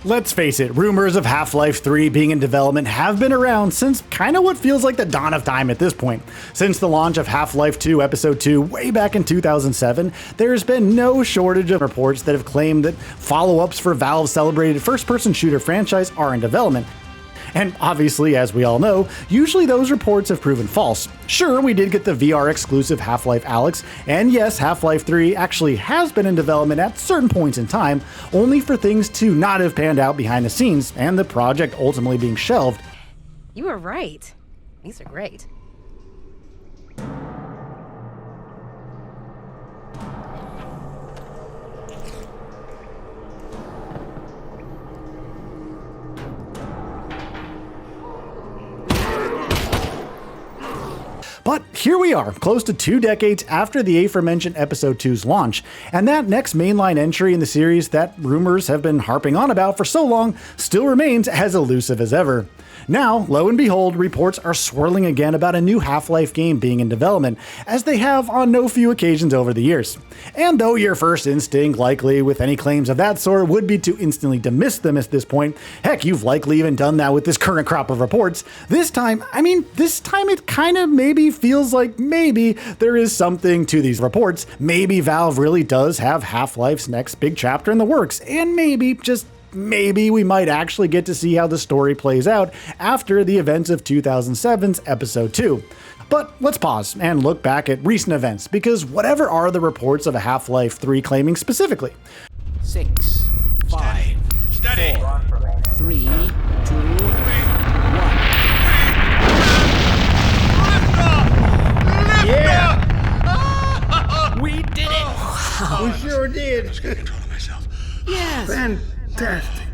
Let's face it, rumors of Half-Life 3 being in development have been around since kinda what feels like the dawn of time at this point. Since the launch of Half-Life 2 Episode 2 way back in 2007, there's been no shortage of reports that have claimed that follow-ups for Valve's celebrated first-person shooter franchise are in development. And obviously, as we all know, usually those reports have proven false. Sure, we did get the VR exclusive Half-Life Alyx, and yes, Half-Life 3 actually has been in development at certain points in time, only for things to not have panned out behind the scenes, and the project ultimately being shelved. You were right. These are great. But here we are, close to 2 decades after the aforementioned Episode 2's launch, and that next mainline entry in the series that rumors have been harping on about for so long still remains as elusive as ever. Now, lo and behold, reports are swirling again about a new Half-Life game being in development, as they have on no few occasions over the years. And though your first instinct, likely with any claims of that sort, would be to instantly dismiss them at this point, heck, you've likely even done that with this current crop of reports, this time it kinda maybe feels like maybe there is something to these reports. Maybe Valve really does have Half-Life's next big chapter in the works, and maybe, just maybe, we might actually get to see how the story plays out after the events of 2007's Episode 2. But let's pause and look back at recent events, because whatever are the reports of a Half-Life 3 claiming specifically? 6, 5, Steady. 4, 3, 2, 1. Yeah! We did it! We sure did. I was getting control of myself. Yes! Fantastic.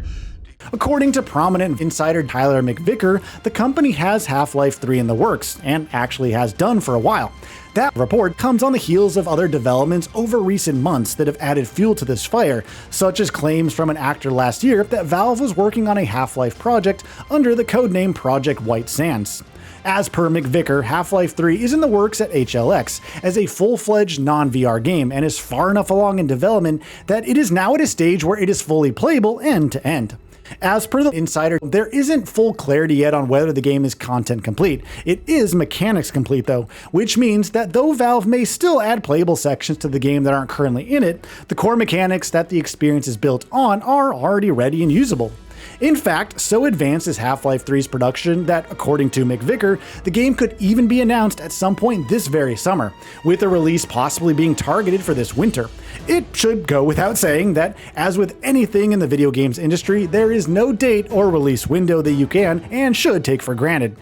According to prominent insider Tyler McVicker, the company has Half-Life 3 in the works, and actually has done for a while. That report comes on the heels of other developments over recent months that have added fuel to this fire, such as claims from an actor last year that Valve was working on a Half-Life project under the codename Project White Sands. As per McVicker, Half-Life 3 is in the works at HLX as a full-fledged non-VR game and is far enough along in development that it is now at a stage where it is fully playable end-to-end. As per the insider, there isn't full clarity yet on whether the game is content complete. It is mechanics complete though, which means that though Valve may still add playable sections to the game that aren't currently in it, the core mechanics that the experience is built on are already ready and usable. In fact, so advanced is Half-Life 3's production that, according to McVicker, the game could even be announced at some point this very summer, with a release possibly being targeted for this winter. It should go without saying that, as with anything in the video games industry, there is no date or release window that you can and should take for granted.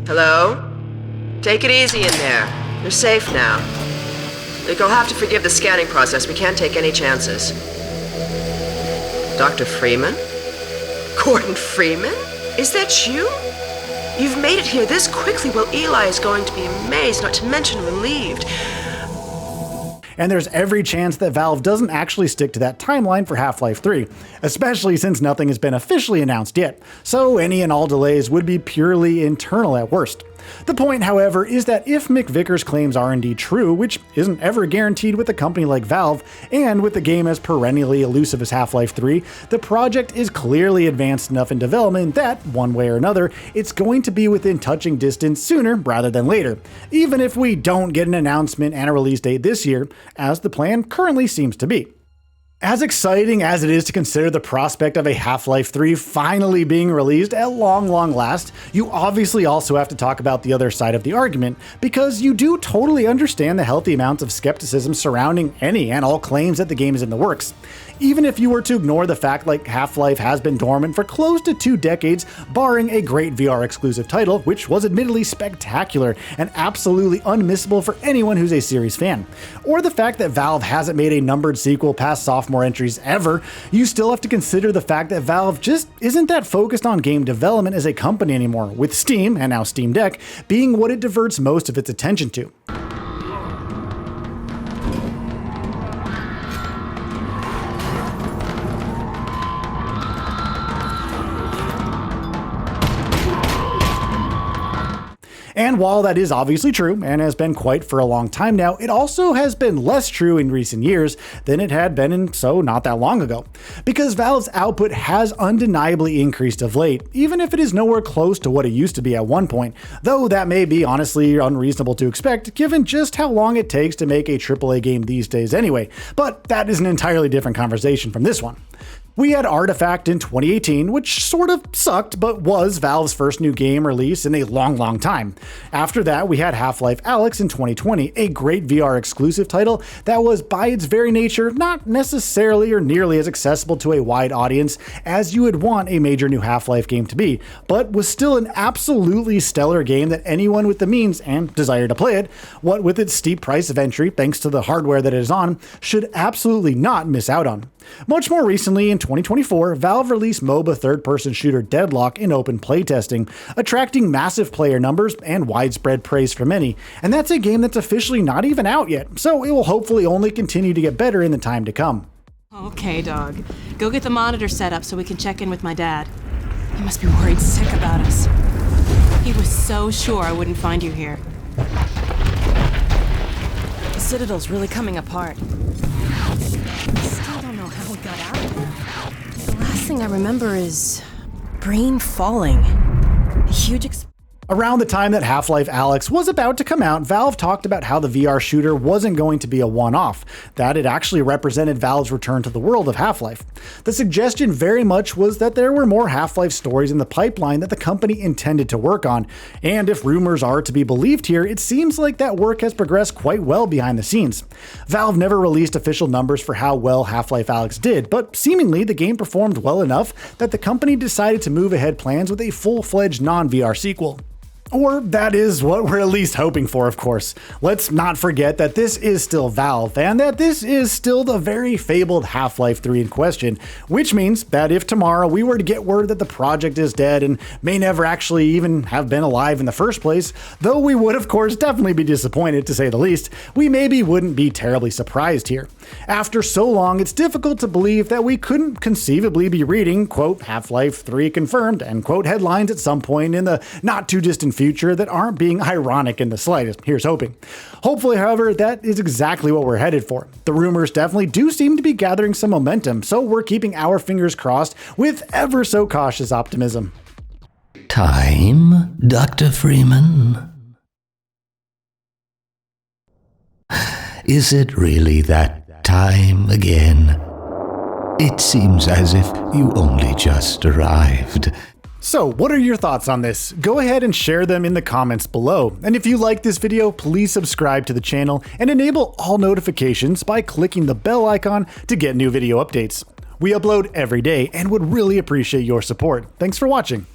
Hello? Take it easy in there. You're safe now. Look, you'll have to forgive the scanning process. We can't take any chances. Dr. Freeman? Gordon Freeman? Is that you? You've made it here this quickly. Well, Eli is going to be amazed, not to mention relieved. And there's every chance that Valve doesn't actually stick to that timeline for Half-Life 3, especially since nothing has been officially announced yet, so any and all delays would be purely internal at worst. The point, however, is that if McVicker's claims are indeed true, which isn't ever guaranteed with a company like Valve, and with the game as perennially elusive as Half-Life 3, the project is clearly advanced enough in development that, one way or another, it's going to be within touching distance sooner rather than later, even if we don't get an announcement and a release date this year, as the plan currently seems to be. As exciting as it is to consider the prospect of a Half-Life 3 finally being released at long last, you obviously also have to talk about the other side of the argument, because you do totally understand the healthy amounts of skepticism surrounding any and all claims that the game is in the works. Even if you were to ignore the fact like Half-Life has been dormant for close to 2 decades, barring a great VR exclusive title, which was admittedly spectacular and absolutely unmissable for anyone who's a series fan, or the fact that Valve hasn't made a numbered sequel past sophomore entries ever, you still have to consider the fact that Valve just isn't that focused on game development as a company anymore, with Steam, and now Steam Deck, being what it diverts most of its attention to. And while that is obviously true, and has been quite for a long time now, it also has been less true in recent years than it had been in so not that long ago. Because Valve's output has undeniably increased of late, even if it is nowhere close to what it used to be at one point, though that may be honestly unreasonable to expect given just how long it takes to make a AAA game these days anyway, but that is an entirely different conversation from this one. We had Artifact in 2018, which sort of sucked, but was Valve's first new game release in a long time. After that, we had Half-Life Alyx in 2020, a great VR exclusive title that was by its very nature not necessarily or nearly as accessible to a wide audience as you would want a major new Half-Life game to be, but was still an absolutely stellar game that anyone with the means and desire to play it, what with its steep price of entry thanks to the hardware that it is on, should absolutely not miss out on. Much more recently, in 2024, Valve released MOBA third-person shooter Deadlock in open playtesting, attracting massive player numbers and widespread praise from many, and that's a game that's officially not even out yet, so it will hopefully only continue to get better in the time to come. Okay, dog. Go get the monitor set up so we can check in with my dad. He must be worried sick about us. He was so sure I wouldn't find you here. The Citadel's really coming apart. Still don't know how we got out of there. The last thing I remember is brain falling. A huge Around the time that Half-Life Alyx was about to come out, Valve talked about how the VR shooter wasn't going to be a one-off, that it actually represented Valve's return to the world of Half-Life. The suggestion very much was that there were more Half-Life stories in the pipeline that the company intended to work on, and if rumors are to be believed here, it seems like that work has progressed quite well behind the scenes. Valve never released official numbers for how well Half-Life Alyx did, but seemingly the game performed well enough that the company decided to move ahead plans with a full-fledged non-VR sequel. Or that is what we're at least hoping for, of course. Let's not forget that this is still Valve, and that this is still the very fabled Half-Life 3 in question, which means that if tomorrow we were to get word that the project is dead and may never actually even have been alive in the first place, though we would of course definitely be disappointed to say the least, we maybe wouldn't be terribly surprised here. After so long, it's difficult to believe that we couldn't conceivably be reading, quote, Half-Life 3 confirmed, end quote, headlines at some point in the not too distant future that aren't being ironic in the slightest. Here's hoping. Hopefully, however, that is exactly what we're headed for. The rumors definitely do seem to be gathering some momentum, so we're keeping our fingers crossed with ever so cautious optimism. Time, Dr. Freeman? Is it really that time again? It seems as if you only just arrived. So, what are your thoughts on this? Go ahead and share them in the comments below. And if you like this video, please subscribe to the channel and enable all notifications by clicking the bell icon to get new video updates. We upload every day and would really appreciate your support. Thanks for watching.